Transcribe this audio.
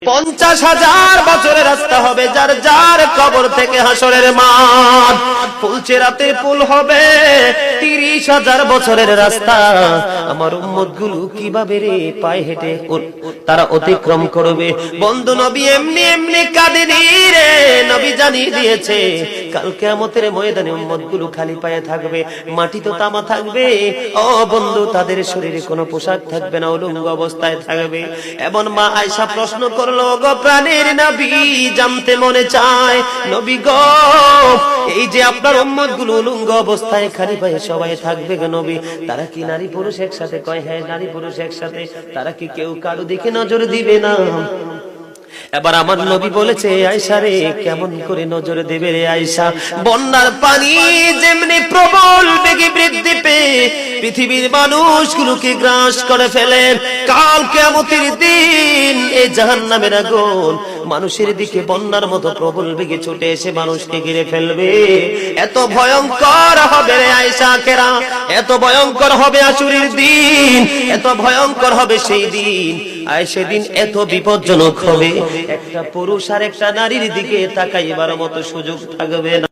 50,000 বছরের রাস্তা হবে, যার যার কবর থেকে হাসরের মাঠ। ফুলচেরাতে পুল হবে 30,000 বছরের রাস্তা। আমার উম্মত গুলো কিভাবে রে পায়ে হেঁটে তারা অতিক্রম করবে? বন্ধু নবী এমনি এমনি কাঁদেনি রে, নবী জানিয়ে দিয়েছে কাল কিয়ামতের ময়দানে উম্মত গুলো খালি পায়ে থাকবে, মাটি তো তামা থাকবে। ও বন্ধু, তাদের শরীরে কোনো পোশাক থাকবে না, উলঙ্গ অবস্থায় থাকবে। এমন মা আয়েশা প্রশ্ন করলো, গো প্রাণের নবী, জানতে মনে চায় নবী গো, এই যে আপনার উম্মত গুলো উলঙ্গ অবস্থায় খালি পায়ে সবাই থাকবে গো নবী, তারা কি নারী পুরুষ একসাথে? কয় হ্যাঁ, নারী পুরুষ একসাথে। তারা কি কেউ কারো দিকে নজর দিবে না? এবার আমার নবী বলেছে, আয়েশা রে, কেমন করে নজর দেবে রে আয়েশা? বন্যার পানি যেমনি প্রবল বেগে বৃদ্ধি পেয়ে পৃথিবীর মানুষগুলোকে গ্রাস করে ফেলে, কাল কিয়ামতের দিন এই জাহান্নামের আগুন মানুষের দিকে বন্যার মতো প্রবল বেগে ছুটে এসে মানুষকে ঘিরে ফেলবে। এত ভয়ঙ্কর হবে রে আয়েশা কেরা, এত ভয়ঙ্কর হবে আশুরের দিন, এত ভয়ঙ্কর হবে সেই দিন। আর সেদিন এত বিপজ্জনক হবে, একটা পুরুষ আর একটা নারীর দিকে তাকাইবার মতো সুযোগ থাকবে না।